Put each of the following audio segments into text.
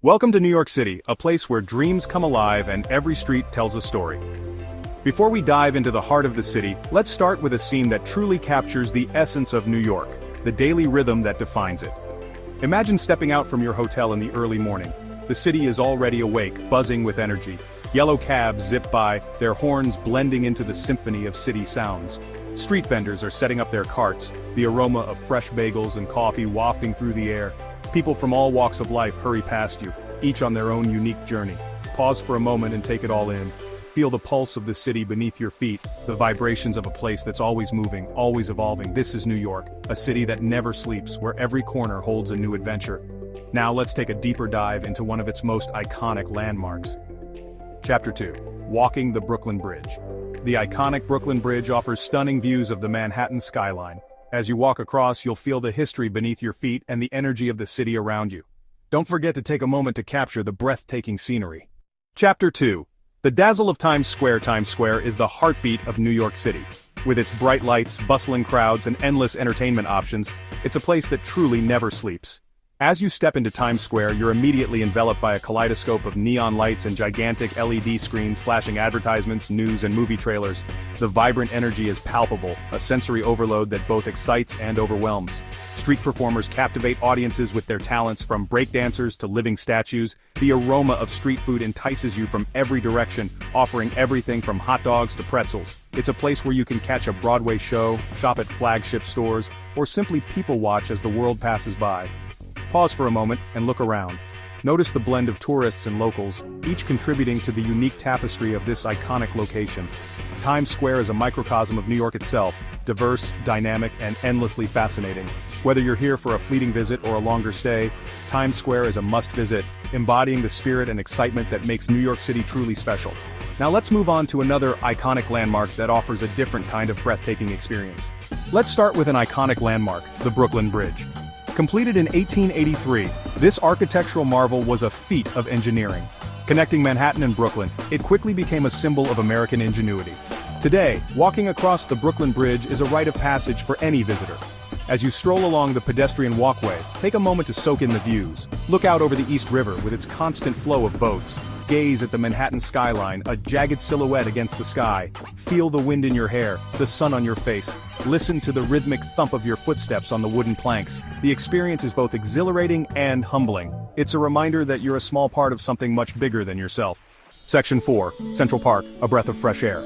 Welcome to New York City, a place where dreams come alive and every street tells a story. Before we dive into the heart of the city, let's start with a scene that truly captures the essence of New York, the daily rhythm that defines it. Imagine stepping out from your hotel in the early morning. The city is already awake, buzzing with energy. Yellow cabs zip by, their horns blending into the symphony of city sounds. Street vendors are setting up their carts, the aroma of fresh bagels and coffee wafting through the air. People from all walks of life hurry past you, each on their own unique journey. Pause for a moment and take it all in. Feel the pulse of the city beneath your feet, the vibrations of a place that's always moving, always evolving. This is New York, a city that never sleeps, where every corner holds a new adventure. Now let's take a deeper dive into one of its most iconic landmarks. Chapter 2. Walking the Brooklyn Bridge. The iconic Brooklyn Bridge offers stunning views of the Manhattan skyline. As you walk across, you'll feel the history beneath your feet and the energy of the city around you. Don't forget to take a moment to capture the breathtaking scenery. Chapter 2. The dazzle of Times Square. Times Square is the heartbeat of New York City. With its bright lights, bustling crowds, and endless entertainment options, it's a place that truly never sleeps. As you step into Times Square, you're immediately enveloped by a kaleidoscope of neon lights and gigantic LED screens flashing advertisements, news, and movie trailers. The vibrant energy is palpable, a sensory overload that both excites and overwhelms. Street performers captivate audiences with their talents, from breakdancers to living statues. The aroma of street food entices you from every direction, offering everything from hot dogs to pretzels. It's a place where you can catch a Broadway show, shop at flagship stores, or simply people watch as the world passes by. Pause for a moment and look around. Notice the blend of tourists and locals, each contributing to the unique tapestry of this iconic location. Times Square is a microcosm of New York itself, diverse, dynamic, and endlessly fascinating. Whether you're here for a fleeting visit or a longer stay, Times Square is a must-visit, embodying the spirit and excitement that makes New York City truly special. Now let's move on to another iconic landmark that offers a different kind of breathtaking experience. Let's start with an iconic landmark, the Brooklyn Bridge. Completed in 1883, this architectural marvel was a feat of engineering. Connecting Manhattan and Brooklyn, it quickly became a symbol of American ingenuity. Today, walking across the Brooklyn Bridge is a rite of passage for any visitor. As you stroll along the pedestrian walkway, take a moment to soak in the views. Look out over the East River with its constant flow of boats. Gaze at the Manhattan skyline, a jagged silhouette against the sky. Feel the wind in your hair, the sun on your face. Listen to the rhythmic thump of your footsteps on the wooden planks. The experience is both exhilarating and humbling. It's a reminder that you're a small part of something much bigger than yourself. Section 4. Central Park, a breath of fresh air.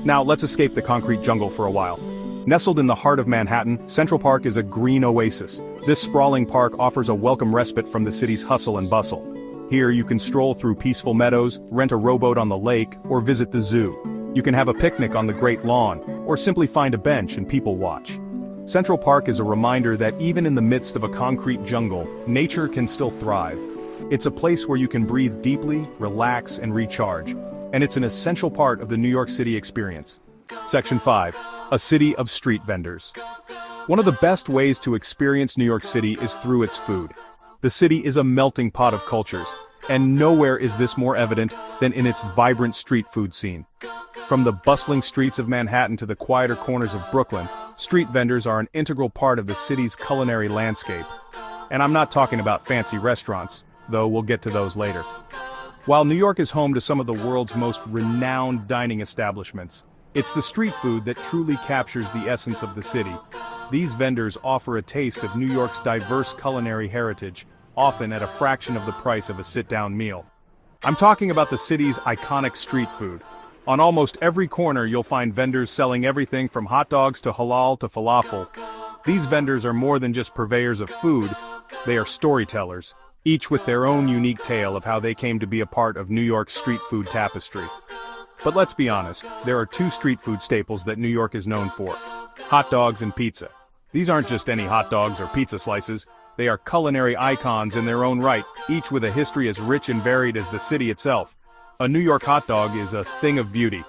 Now let's escape the concrete jungle for a while. Nestled in the heart of Manhattan, Central Park is a green oasis. This sprawling park offers a welcome respite from the city's hustle and bustle. Here you can stroll through peaceful meadows, rent a rowboat on the lake, or visit the zoo. You can have a picnic on the Great Lawn, or simply find a bench and people watch. Central Park is a reminder that even in the midst of a concrete jungle, nature can still thrive. It's a place where you can breathe deeply, relax, and recharge. And it's an essential part of the New York City experience. Section 5. A city of street vendors. One of the best ways to experience New York City is through its food. The city is a melting pot of cultures, and nowhere is this more evident than in its vibrant street food scene. From the bustling streets of Manhattan to the quieter corners of Brooklyn, street vendors are an integral part of the city's culinary landscape. And I'm not talking about fancy restaurants, though we'll get to those later. While New York is home to some of the world's most renowned dining establishments, it's the street food that truly captures the essence of the city. These vendors offer a taste of New York's diverse culinary heritage, often at a fraction of the price of a sit-down meal. I'm talking about the city's iconic street food. On almost every corner you'll find vendors selling everything from hot dogs to halal to falafel. These vendors are more than just purveyors of food, they are storytellers, each with their own unique tale of how they came to be a part of New York's street food tapestry. But let's be honest, there are two street food staples that New York is known for: hot dogs and pizza. These aren't just any hot dogs or pizza slices, they are culinary icons in their own right, each with a history as rich and varied as the city itself. A New York hot dog is a thing of beauty.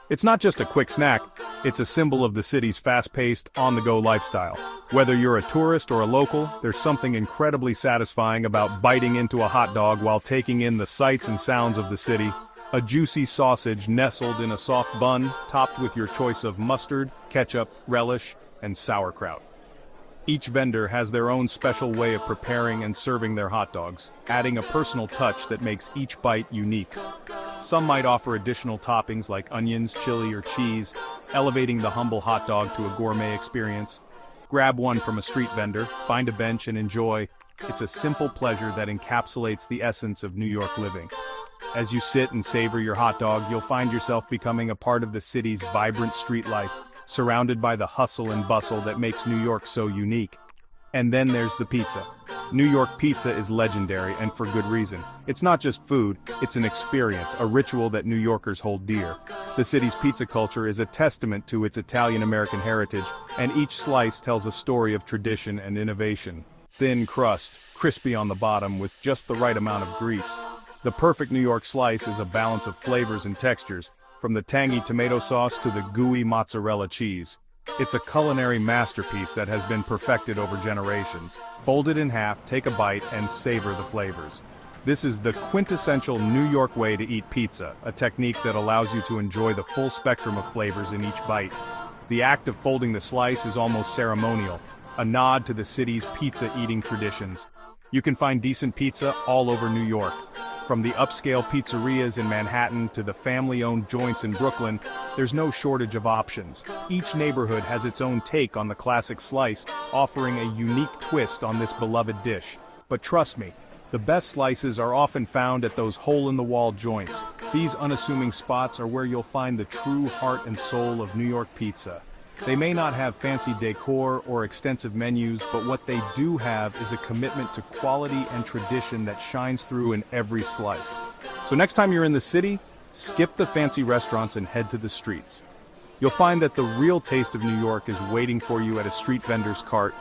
It's not just a quick snack, it's a symbol of the city's fast-paced, on-the-go lifestyle. Whether you're a tourist or a local, there's something incredibly satisfying about biting into a hot dog while taking in the sights and sounds of the city. A juicy sausage nestled in a soft bun, topped with your choice of mustard, ketchup, relish, and sauerkraut. Each vendor has their own special way of preparing and serving their hot dogs, adding a personal touch that makes each bite unique. Some might offer additional toppings like onions, chili, or cheese, elevating the humble hot dog to a gourmet experience. Grab one from a street vendor, find a bench and enjoy. It's a simple pleasure that encapsulates the essence of New York living. As you sit and savor your hot dog, you'll find yourself becoming a part of the city's vibrant street life, surrounded by the hustle and bustle that makes New York so unique. And then there's the pizza. New York pizza is legendary, and for good reason. It's not just food, it's an experience, a ritual that New Yorkers hold dear. The city's pizza culture is a testament to its Italian-American heritage, and each slice tells a story of tradition and innovation. Thin crust, crispy on the bottom with just the right amount of grease. The perfect New York slice is a balance of flavors and textures, from the tangy tomato sauce to the gooey mozzarella cheese. It's a culinary masterpiece that has been perfected over generations. Fold it in half, take a bite, and savor the flavors. This is the quintessential New York way to eat pizza, a technique that allows you to enjoy the full spectrum of flavors in each bite. The act of folding the slice is almost ceremonial, a nod to the city's pizza-eating traditions. You can find decent pizza all over New York. From the upscale pizzerias in Manhattan to the family-owned joints in Brooklyn, there's no shortage of options. Each neighborhood has its own take on the classic slice, offering a unique twist on this beloved dish. But trust me, the best slices are often found at those hole-in-the-wall joints. These unassuming spots are where you'll find the true heart and soul of New York pizza. They may not have fancy decor or extensive menus, but what they do have is a commitment to quality and tradition that shines through in every slice. So next time you're in the city, skip the fancy restaurants and head to the streets. You'll find that the real taste of New York is waiting for you at a street vendor's cart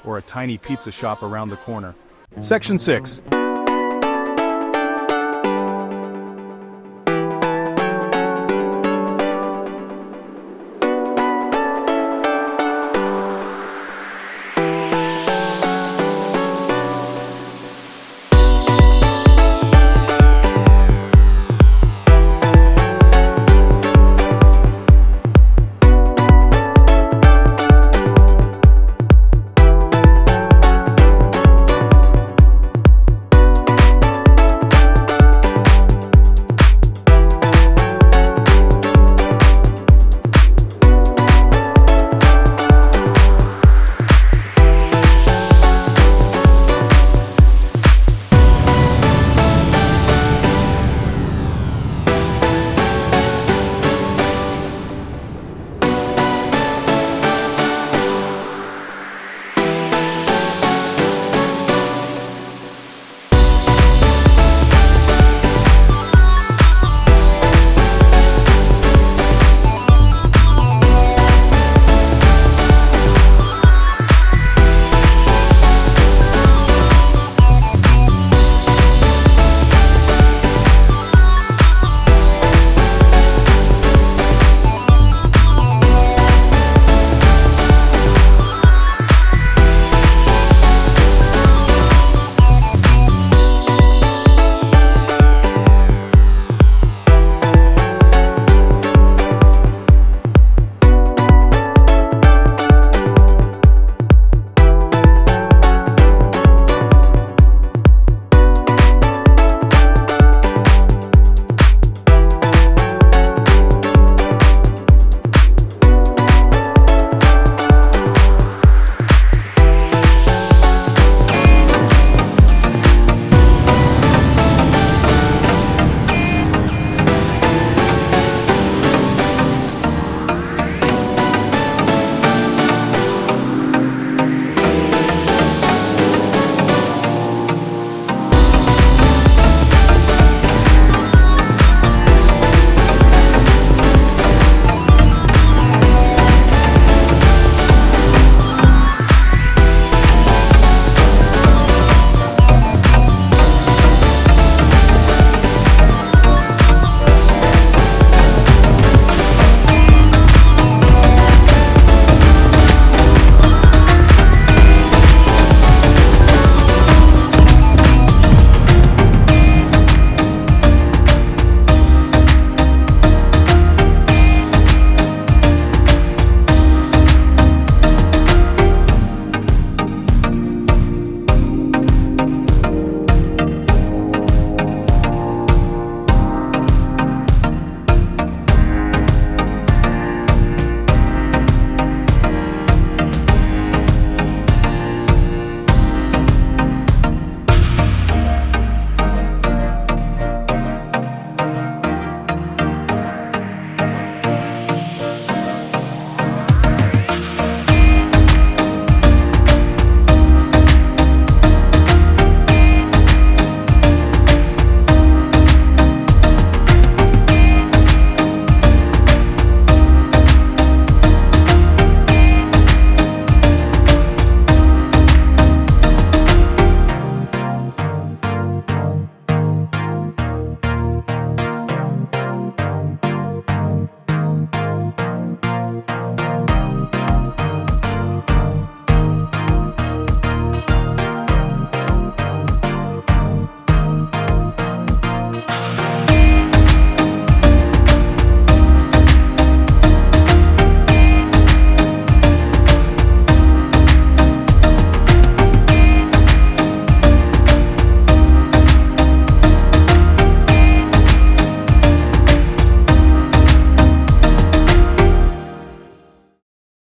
or a tiny pizza shop around the corner. Section 6.